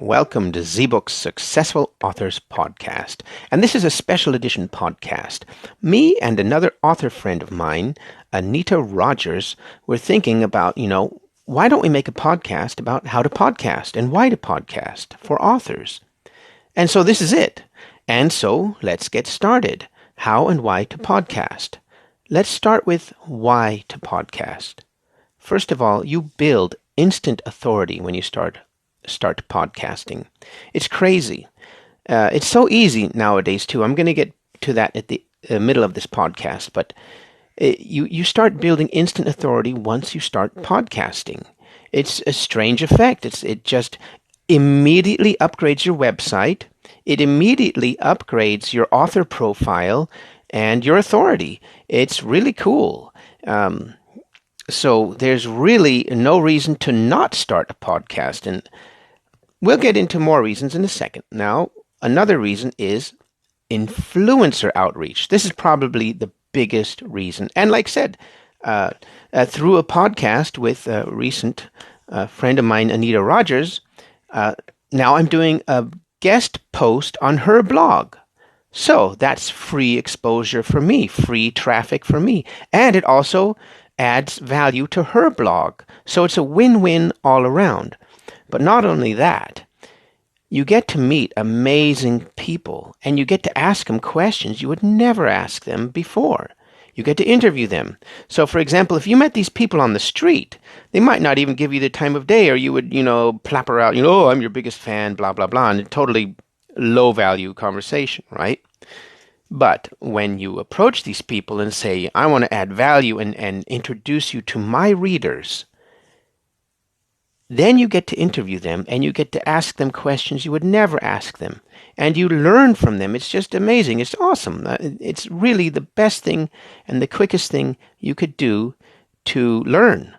Welcome to Zbooks Successful Authors Podcast. And this is a special edition podcast. Me and another author friend of mine, Anita Rogers, were thinking about, why don't we make a podcast about how to podcast and why to podcast for authors? And so this is it. And so let's get started. How and why to podcast. Let's start with why to podcast. First of all, you build instant authority when you start podcasting. It's crazy. It's so easy nowadays too. I'm going to get to that at the middle of this podcast, but you start building instant authority once you start podcasting. It's a strange effect. It just immediately upgrades your website. It immediately upgrades your author profile and your authority. It's really cool. So there's really no reason to not start a podcast, and we'll get into more reasons in a second. Now, another reason is influencer outreach. This is probably the biggest reason. And like I said, through a podcast with a recent friend of mine, Anita Rogers, now I'm doing a guest post on her blog. So that's free exposure for me, free traffic for me. And it also adds value to her blog. So it's a win-win all around. But not only that, you get to meet amazing people and you get to ask them questions you would never ask them before. You get to interview them. So, for example, if you met these people on the street, they might not even give you the time of day, or you would, plapper out, oh, I'm your biggest fan, blah, blah, blah, and a totally low-value conversation, right? But when you approach these people and say, I want to add value and introduce you to my readers, then you get to interview them and you get to ask them questions you would never ask them. And you learn from them. It's just amazing. It's awesome. It's really the best thing and the quickest thing you could do to learn.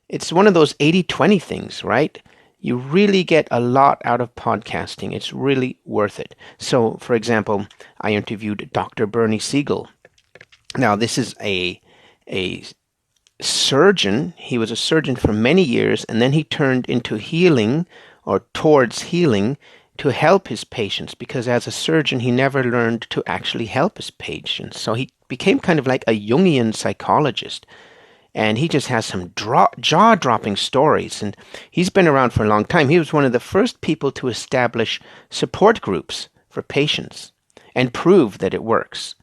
It's one of those 80-20 things, right? You really get a lot out of podcasting. It's really worth it. So, for example, I interviewed Dr. Bernie Siegel. Now, this is a surgeon. He was a surgeon for many years, and then he turned into healing or towards healing to help his patients, because as a surgeon, he never learned to actually help his patients. So he became kind of like a Jungian psychologist. And he just has some jaw-dropping stories. And he's been around for a long time. He was one of the first people to establish support groups for patients and prove that it works.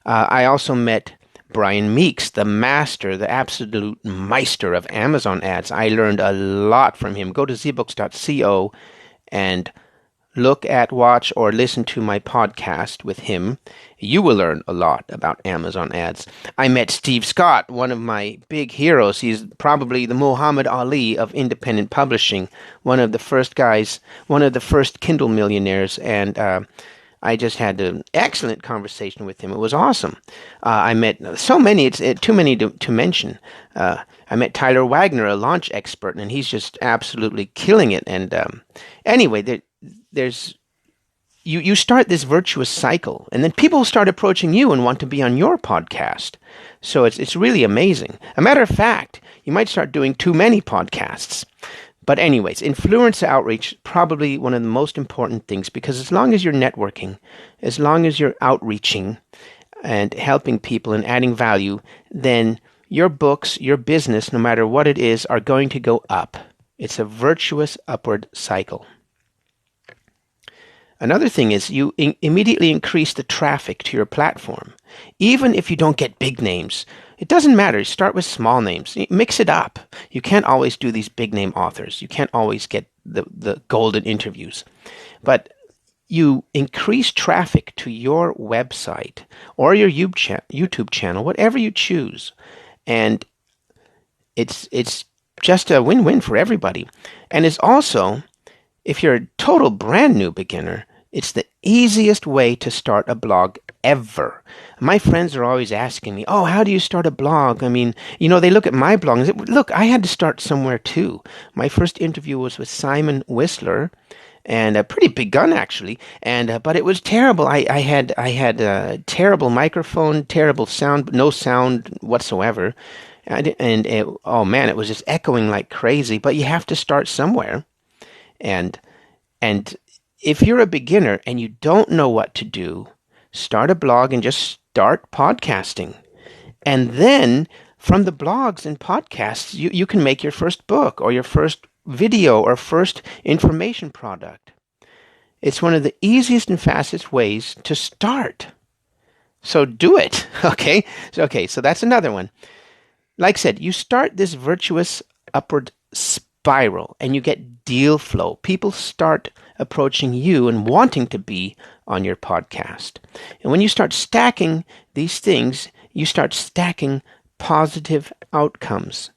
I also met Brian Meeks, the master, the absolute meister of Amazon ads. I learned a lot from him. Go to zbooks.co and look at, watch, or listen to my podcast with him. You will learn a lot about Amazon ads. I met Steve Scott, one of my big heroes. He's probably the Muhammad Ali of independent publishing, one of the first guys, one of the first Kindle millionaires, and I just had an excellent conversation with him. It was awesome. I met so many, it's too many to mention. I met Tyler Wagner, a launch expert, and he's just absolutely killing it. And anyway, you start this virtuous cycle, and then people start approaching you and want to be on your podcast. So it's really amazing. A matter of fact, you might start doing too many podcasts. But anyways, influencer outreach, probably one of the most important things, because as long as you're networking, as long as you're outreaching and helping people and adding value, then your books, your business, no matter what it is, are going to go up. It's a virtuous upward cycle. Another thing is you immediately increase the traffic to your platform. Even if you don't get big names, it doesn't matter. Start with small names. Mix it up. You can't always do these big name authors. You can't always get the golden interviews. But you increase traffic to your website or your YouTube channel, whatever you choose. And it's just a win-win for everybody. And it's also, if you're a total brand new beginner, it's the easiest way to start a blog ever. My friends are always asking me, oh, how do you start a blog? I mean, they look at my blog and say, look, I had to start somewhere too. My first interview was with Simon Whistler, and a pretty big gun actually, and but it was terrible. I had a terrible microphone, terrible sound, no sound whatsoever. Oh man, it was just echoing like crazy, but you have to start somewhere. And And if you're a beginner and you don't know what to do, start a blog and just start podcasting. And then from the blogs and podcasts, you can make your first book or your first video or first information product. It's one of the easiest and fastest ways to start. So do it, okay? So that's another one. Like I said, you start this virtuous upward spiral and you get deal flow. People start approaching you and wanting to be on your podcast. And when you start stacking these things, you start stacking positive outcomes.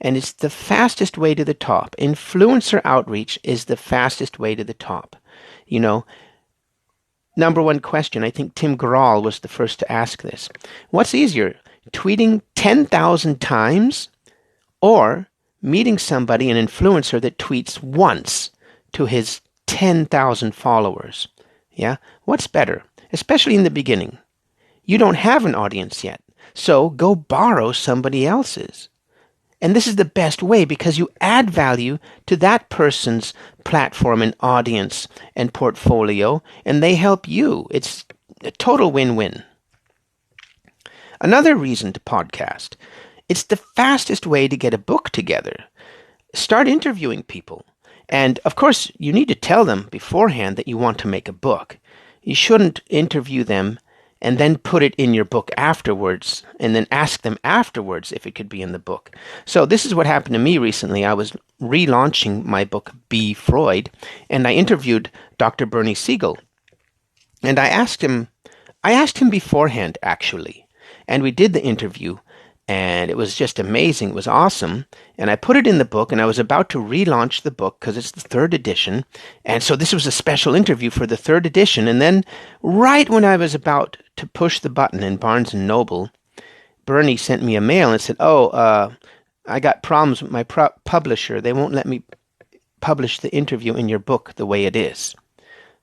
And it's the fastest way to the top. Influencer outreach is the fastest way to the top. You know, number one question, I think Tim Grahl was the first to ask this. What's easier, tweeting 10,000 times or meeting somebody, an influencer that tweets once to his 10,000 followers? Yeah, what's better? Especially in the beginning. You don't have an audience yet, so go borrow somebody else's. And this is the best way because you add value to that person's platform and audience and portfolio, and they help you. It's a total win-win. Another reason to podcast, it's the fastest way to get a book together. Start interviewing people. And of course, you need to tell them beforehand that you want to make a book. You shouldn't interview them and then put it in your book afterwards, and then ask them afterwards if it could be in the book. So this is what happened to me recently. I was relaunching my book, Be Freud, and I interviewed Dr. Bernie Siegel. And I asked him beforehand, actually, and we did the interview, and it was just amazing. It was awesome. And I put it in the book, and I was about to relaunch the book because it's the third edition. And so this was a special interview for the third edition. And then right when I was about to push the button in Barnes & Noble, Bernie sent me a mail and said, I got problems with my publisher. They won't let me publish the interview in your book the way it is.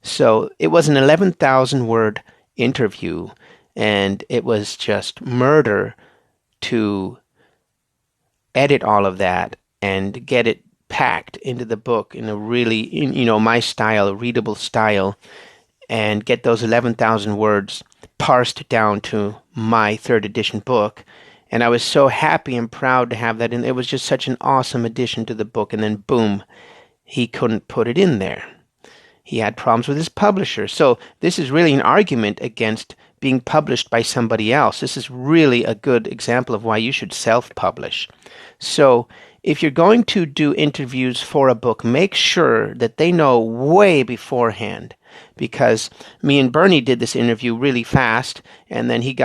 So it was an 11,000-word interview, and it was just murder to edit all of that and get it packed into the book in a really, my style, a readable style, and get those 11,000 words parsed down to my third edition book. And I was so happy and proud to have that in. It was just such an awesome addition to the book. And then boom, he couldn't put it in there. He had problems with his publisher. So this is really an argument against being published by somebody else. This is really a good example of why you should self-publish. So if you're going to do interviews for a book, make sure that they know way beforehand, because me and Bernie did this interview really fast, and then he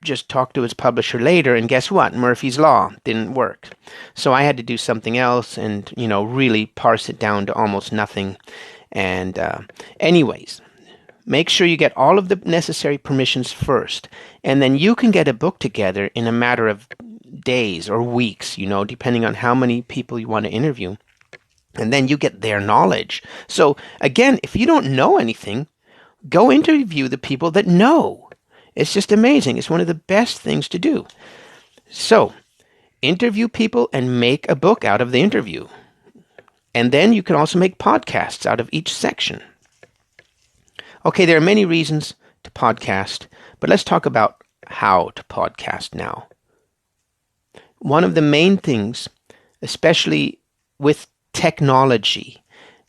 just talked to his publisher later, and guess what? Murphy's Law didn't work. So I had to do something else and, really parse it down to almost nothing. And anyways, make sure you get all of the necessary permissions first, and then you can get a book together in a matter of days or weeks, depending on how many people you want to interview. And then you get their knowledge. So again, if you don't know anything, go interview the people that know. It's just amazing. It's one of the best things to do. So interview people and make a book out of the interview. And then you can also make podcasts out of each section. Okay, there are many reasons to podcast, but let's talk about how to podcast now. One of the main things, especially with technology,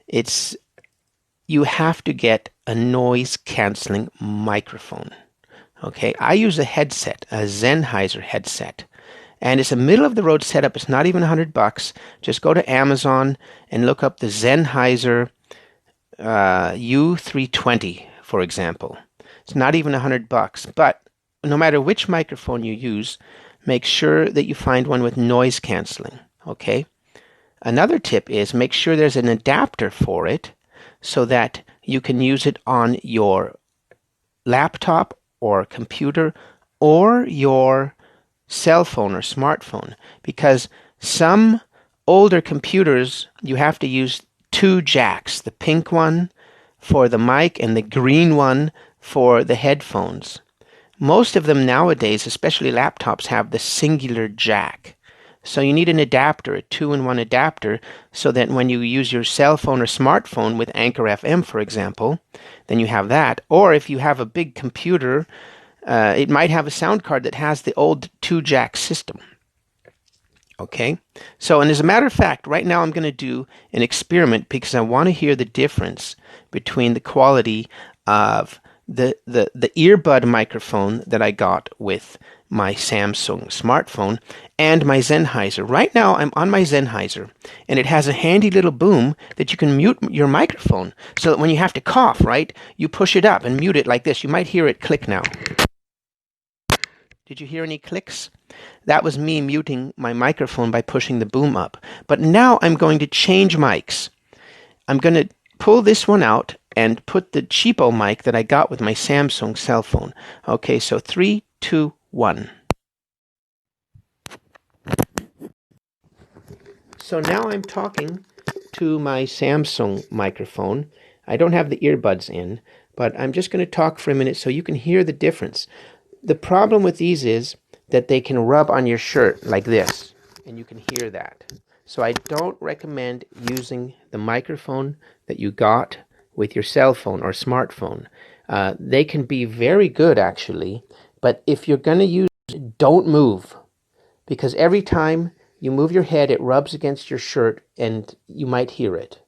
it's you have to get a noise-canceling microphone. Okay, I use a headset, a Sennheiser headset, and it's a middle-of-the-road setup. It's not even $100. Just go to Amazon and look up the Sennheiser U320, for example. It's not even $100, but no matter which microphone you use, make sure that you find one with noise canceling, okay? Another tip is make sure there's an adapter for it so that you can use it on your laptop or computer or your cell phone or smartphone, because some older computers, you have to use two jacks, the pink one for the mic and the green one for the headphones. Most of them nowadays, especially laptops, have the singular jack. So you need an adapter, a 2-in-1 adapter, so that when you use your cell phone or smartphone with Anchor FM, for example, then you have that. Or if you have a big computer, it might have a sound card that has the old 2-jack system. Okay? So, and as a matter of fact, right now I'm going to do an experiment because I want to hear the difference between the quality of the earbud microphone that I got with my Samsung smartphone and my Sennheiser. Right now I'm on my Sennheiser, and it has a handy little boom that you can mute your microphone so that when you have to cough, right, you push it up and mute it like this. You might hear it click now. Did you hear any clicks? That was me muting my microphone by pushing the boom up. But now I'm going to change mics. I'm going to pull this one out and put the cheapo mic that I got with my Samsung cell phone. Okay, so 3, 2, 1. So now I'm talking to my Samsung microphone. I don't have the earbuds in, but I'm just going to talk for a minute so you can hear the difference. The problem with these is that they can rub on your shirt like this, and you can hear that. So I don't recommend using the microphone that you got with your cell phone or smartphone. They can be very good, actually, but if you're going to use it, don't move, because every time you move your head, it rubs against your shirt, and you might hear it.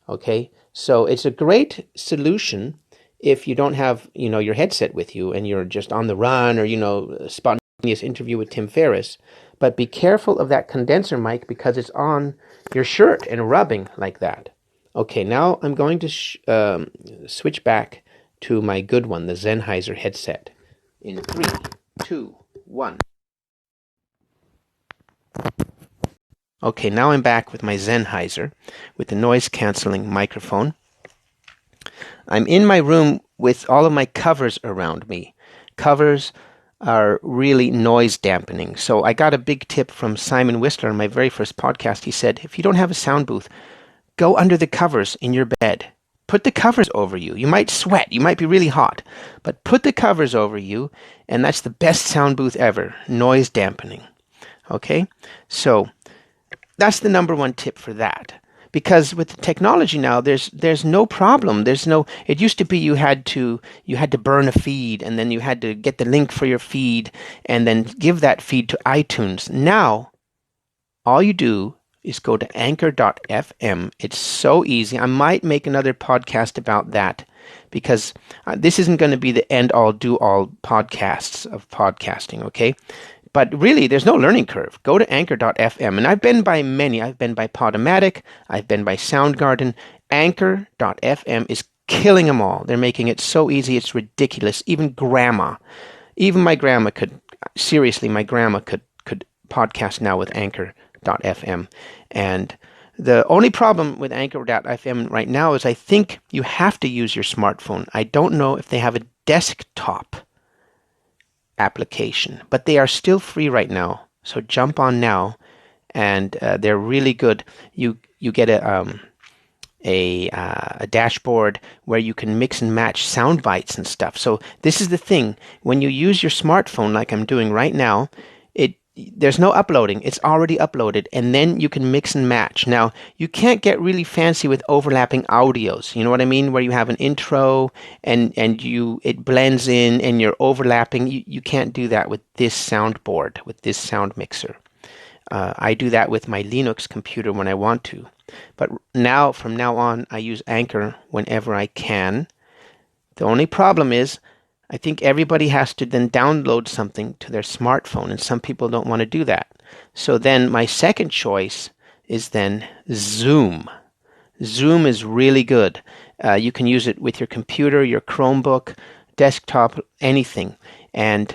Okay? So it's a great solution if you don't have, your headset with you and you're just on the run, or, a spontaneous interview with Tim Ferriss. But be careful of that condenser mic because it's on your shirt and rubbing like that. Okay, now I'm going to switch back to my good one, the Sennheiser headset. In 3, 2, 1. Okay, now I'm back with my Sennheiser with the noise-canceling microphone. I'm in my room with all of my covers around me. Covers are really noise dampening. So I got a big tip from Simon Whistler on my very first podcast. He said, if you don't have a sound booth, go under the covers in your bed. Put the covers over you. You might sweat. You might be really hot. But put the covers over you, and that's the best sound booth ever. Noise dampening. Okay? So that's the number one tip for that. Because with the technology now, there's no problem. It used to be you had to burn a feed, and then you had to get the link for your feed and then give that feed to iTunes. Now, all you do is go to anchor.fm. It's so easy. I might make another podcast about that because this isn't going to be the end-all, do-all podcasts of podcasting, okay? But really, there's no learning curve. Go to anchor.fm. And I've been by many. I've been by Podomatic. I've been by Soundgarden. Anchor.fm is killing them all. They're making it so easy, it's ridiculous. Even my grandma could podcast now with Anchor.fm. And the only problem with Anchor.fm right now is I think you have to use your smartphone. I don't know if they have a desktop application, but they are still free right now. So jump on now, and they're really good. You get a dashboard where you can mix and match sound bites and stuff. So this is the thing: when you use your smartphone, like I'm doing right now, there's no uploading. It's already uploaded, and then you can mix and match. Now, you can't get really fancy with overlapping audios. You know what I mean? Where you have an intro and it blends in and you're overlapping. You can't do that with this soundboard, with this sound mixer. I do that with my Linux computer when I want to. But from now on, I use Anchor whenever I can. The only problem is I think everybody has to then download something to their smartphone, and some people don't want to do that. So then my second choice is then Zoom. Zoom is really good. You can use it with your computer, your Chromebook, desktop, anything. And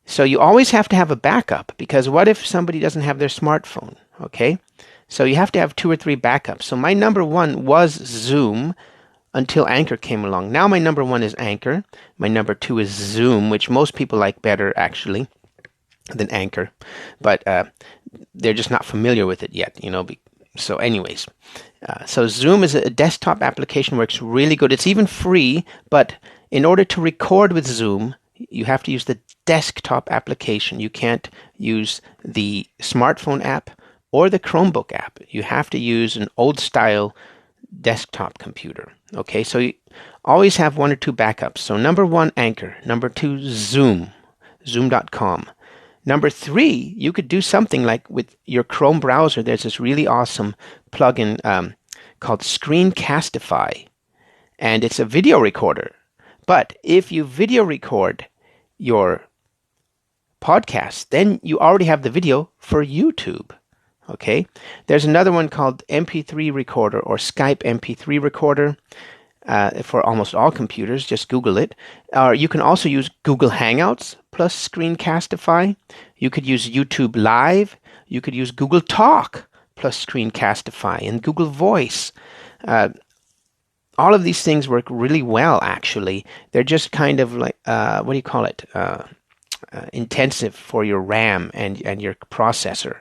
so you always have to have a backup, because what if somebody doesn't have their smartphone, okay? So you have to have 2 or 3 backups. So my number one was Zoom, until Anchor came along. Now my number 1 is Anchor. My number 2 is Zoom, which most people like better, actually, than Anchor. But they're just not familiar with it yet, So anyways, so Zoom is a desktop application, works really good. It's even free, but in order to record with Zoom, you have to use the desktop application. You can't use the smartphone app or the Chromebook app. You have to use an old-style desktop computer. Okay, so you always have one or two backups. So number 1, Anchor. Number 2, zoom.com. Number 3, you could do something like with your Chrome browser. There's this really awesome plugin called Screencastify, and it's a video recorder. But if you video record your podcast, then you already have the video for YouTube. Okay, there's another one called MP3 Recorder or Skype MP3 Recorder for almost all computers. Just Google it. You can also use Google Hangouts plus Screencastify. You could use YouTube Live. You could use Google Talk plus Screencastify and Google Voice. All of these things work really well, actually. They're just kind of like, intensive for your RAM and your processor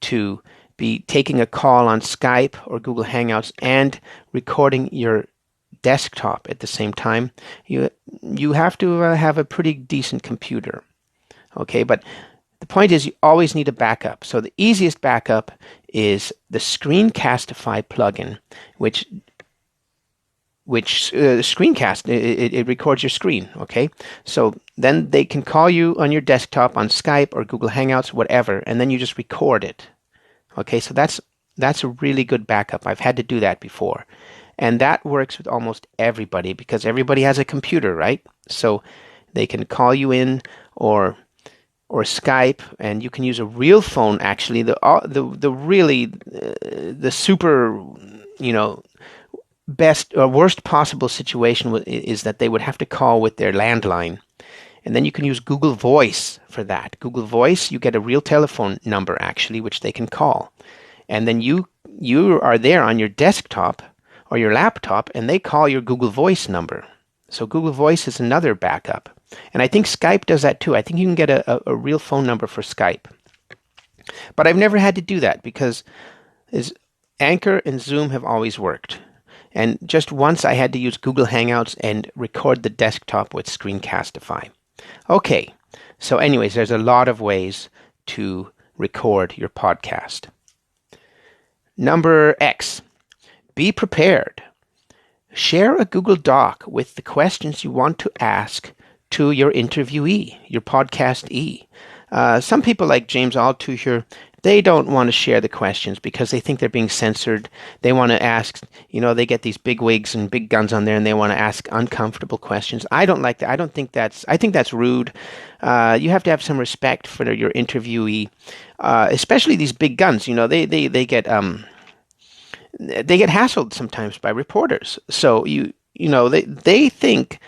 to be taking a call on Skype or Google Hangouts and recording your desktop at the same time. You have to have a pretty decent computer. Okay, but the point is you always need a backup. So the easiest backup is the Screencastify plugin, which screencast, it records your screen, okay? So then they can call you on your desktop on Skype or Google Hangouts, whatever, and then you just record it. Okay, so that's a really good backup. I've had to do that before. And that works with almost everybody because everybody has a computer, right? So they can call you in or Skype, and you can use a real phone, actually. The super, best or worst possible situation is that they would have to call with their landline. And then you can use Google Voice for that. Google Voice, you get a real telephone number, actually, which they can call. And then you are there on your desktop or your laptop, and they call your Google Voice number. So Google Voice is another backup. And I think Skype does that too. I think you can get a real phone number for Skype. But I've never had to do that because Anchor and Zoom have always worked. And just once I had to use Google Hangouts and record the desktop with Screencastify. Okay, so anyways, there's a lot of ways to record your podcast. Number X, be prepared. Share a Google Doc with the questions you want to ask to your interviewee, your podcastee. Some people like James Altucher, they don't want to share the questions because they think they're being censored. They want to ask, they get these big wigs and big guns on there and they want to ask uncomfortable questions. I don't like that. I think that's rude. You have to have some respect for your interviewee, especially these big guns. They get hassled sometimes by reporters. So they think,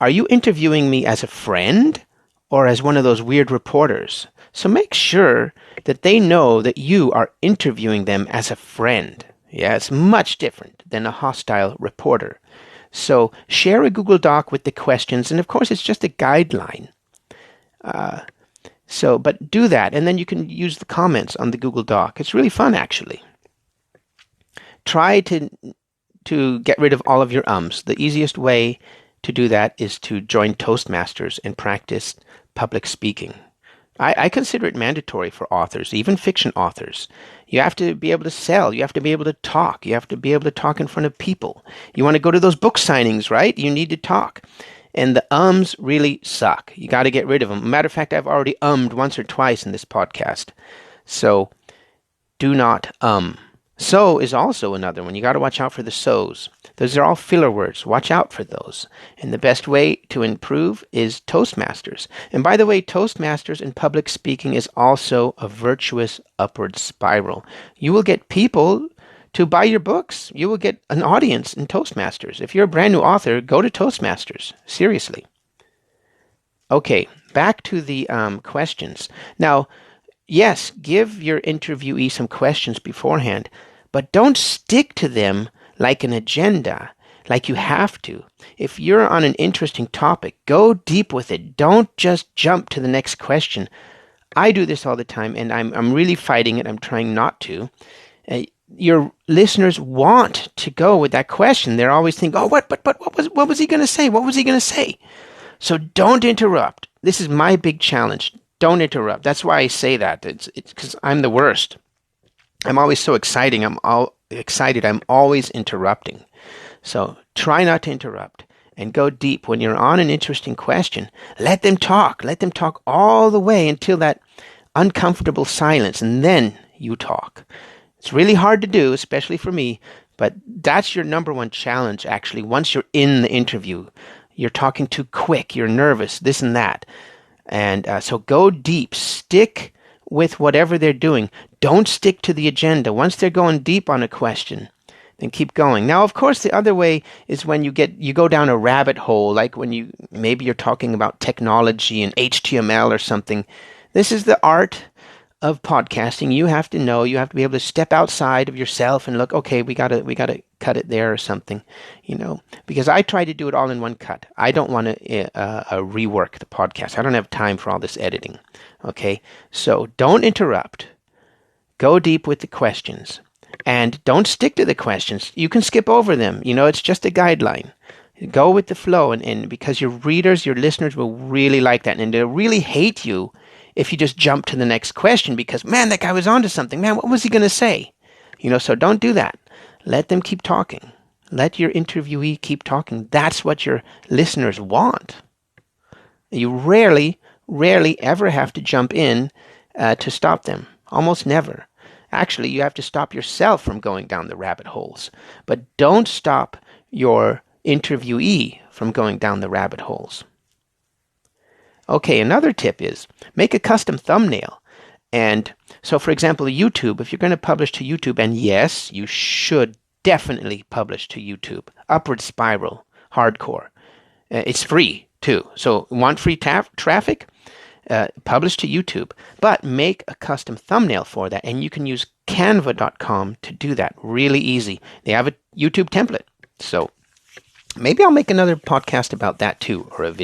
are you interviewing me as a friend or as one of those weird reporters? So make sure that they know that you are interviewing them as a friend. Yeah, it's much different than a hostile reporter. So share a Google Doc with the questions, and of course it's just a guideline. But do that, and then you can use the comments on the Google Doc. It's really fun, actually. Try to get rid of all of your ums. The easiest way to do that is to join Toastmasters and practice public speaking. I consider it mandatory for authors, even fiction authors. You have to be able to sell. You have to be able to talk. You have to be able to talk in front of people. You want to go to those book signings, right? You need to talk. And the ums really suck. You got to get rid of them. Matter of fact, I've already ummed once or twice in this podcast. So do not So is also another one. You got to watch out for the so's. Those are all filler words. Watch out for those. And the best way to improve is Toastmasters. And by the way, Toastmasters in public speaking is also a virtuous upward spiral. You will get people to buy your books. You will get an audience in Toastmasters. If you're a brand new author, go to Toastmasters. Seriously. Okay, back to the questions. Now, yes, give your interviewee some questions beforehand, but don't stick to them like an agenda, like you have to. If you're on an interesting topic, go deep with it. Don't just jump to the next question. I do this all the time, and I'm really fighting it. I'm trying not to. Your listeners want to go with that question. They're always thinking, "Oh, what was he going to say? What was he going to say?" So don't interrupt. This is my big challenge. Don't interrupt. That's why I say that. It's because I'm the worst. I'm always so excited. I'm always interrupting. So try not to interrupt and go deep. When you're on an interesting question, let them talk. Let them talk all the way until that uncomfortable silence, and then you talk. It's really hard to do, especially for me, but that's your number one challenge, actually. Once you're in the interview, you're talking too quick, you're nervous, this and that. And so go deep. Stick with whatever they're doing. Don't stick to the agenda. Once they're going deep on a question, then keep going. Now, of course, the other way is when you go down a rabbit hole, like when maybe you're talking about technology and HTML or something. This is the art of podcasting. You have to know, you have to be able to step outside of yourself and look, okay, we gotta cut it there or something, because I try to do it all in one cut. I don't want to rework the podcast. I don't have time for all this editing. Okay, so don't interrupt. Go deep with the questions, and don't stick to the questions. You can skip over them. It's just a guideline. Go with the flow, and because your readers, your listeners will really like that, and they'll really hate you if you just jump to the next question because, man, that guy was onto something. Man, what was he going to say? So don't do that. Let them keep talking. Let your interviewee keep talking. That's what your listeners want. You rarely ever have to jump in to stop them. Almost never. Actually, you have to stop yourself from going down the rabbit holes. But don't stop your interviewee from going down the rabbit holes. Okay, another tip is make a custom thumbnail. And so, for example, YouTube, if you're going to publish to YouTube, and yes, you should definitely publish to YouTube. Upward Spiral, hardcore. It's free, too. So, want free traffic? Publish to YouTube. But make a custom thumbnail for that, and you can use canva.com to do that. Really easy. They have a YouTube template. So, maybe I'll make another podcast about that, too, or a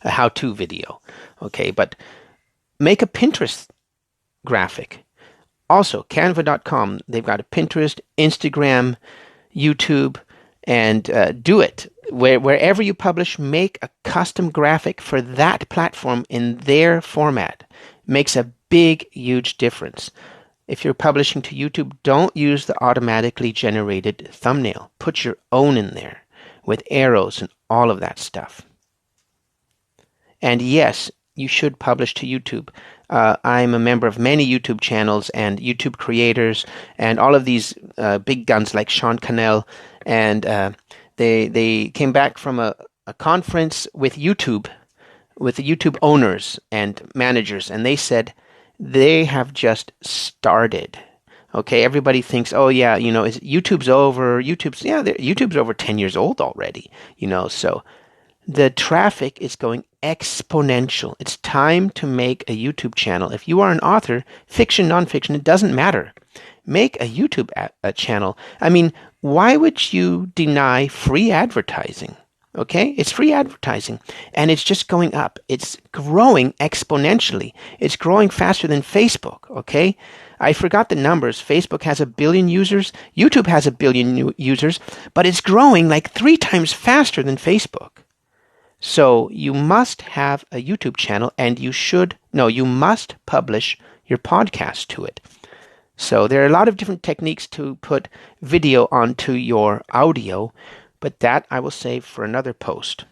how-to video. Okay, but make a Pinterest graphic. Also, canva.com, they've got a Pinterest, Instagram, YouTube, and do it. Wherever you publish, make a custom graphic for that platform in their format. Makes a big, huge difference. If you're publishing to YouTube, don't use the automatically generated thumbnail. Put your own in there with arrows and all of that stuff. And yes, you should publish to YouTube. I'm a member of many YouTube channels and YouTube creators and all of these big guns like Sean Cannell. And they came back from a conference with the YouTube owners and managers, and they said they have just started. Okay, everybody thinks, oh yeah, YouTube's over. YouTube's over 10 years old already. So the traffic is going exponential. It's time to make a YouTube channel. If you are an author, fiction, nonfiction, it doesn't matter. Make a YouTube channel. I mean, why would you deny free advertising? Okay, it's free advertising, and it's just going up. It's growing exponentially. It's growing faster than Facebook. Okay, I forgot the numbers. Facebook has 1 billion users. YouTube has 1 billion users, but it's growing like 3 times faster than Facebook. So you must have a YouTube channel, and you must publish your podcast to it. So there are a lot of different techniques to put video onto your audio, but that I will save for another post.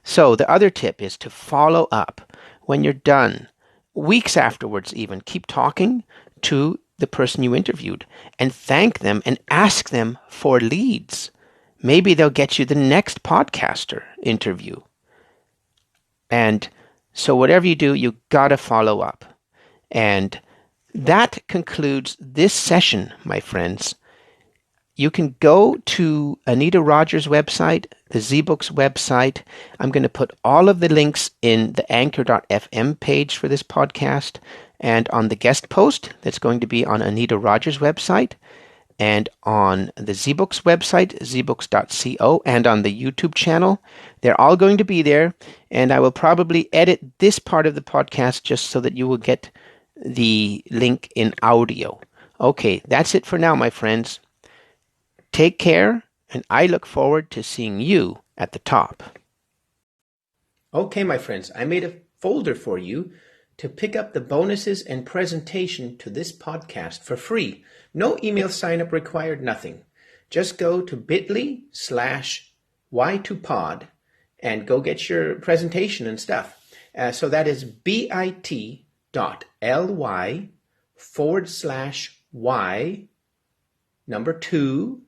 So the other tip is to follow up when you're done. Weeks afterwards even, keep talking to the person you interviewed and thank them and ask them for leads. Maybe they'll get you the next podcaster interview. And so whatever you do, you gotta follow up. And that concludes this session, my friends. You can go to Anita Rogers' website, the Zbooks website. I'm going to put all of the links in the anchor.fm page for this podcast and on the guest post that's going to be on Anita Rogers' website and on the Zbooks website, zbooks.co, and on the YouTube channel. They're all going to be there, and I will probably edit this part of the podcast just so that you will get the link in audio. Okay, that's it for now, my friends. Take care, and I look forward to seeing you at the top. Okay, my friends, I made a folder for you to pick up the bonuses and presentation to this podcast for free. No email sign-up required, nothing. Just go to bit.ly/y2pod and go get your presentation and stuff. So that is bit.ly/y number 2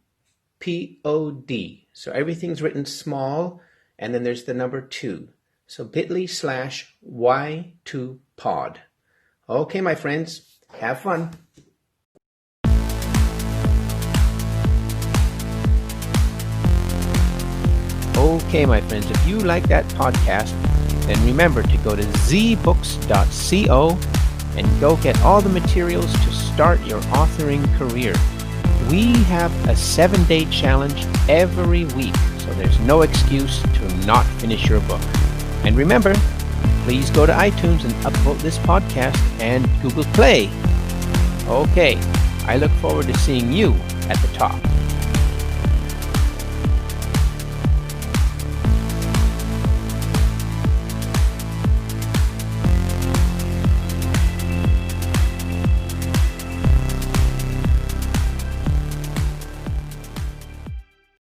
pod. So everything's written small, and then there's the number 2. So bit.ly/y2pod. Okay, my friends, have fun. Okay, my friends, if you like that podcast, then remember to go to zbooks.co and go get all the materials to start your authoring career. We have a 7-day challenge every week, so there's no excuse to not finish your book. And remember, please go to iTunes and upvote this podcast and Google Play. Okay, I look forward to seeing you at the top.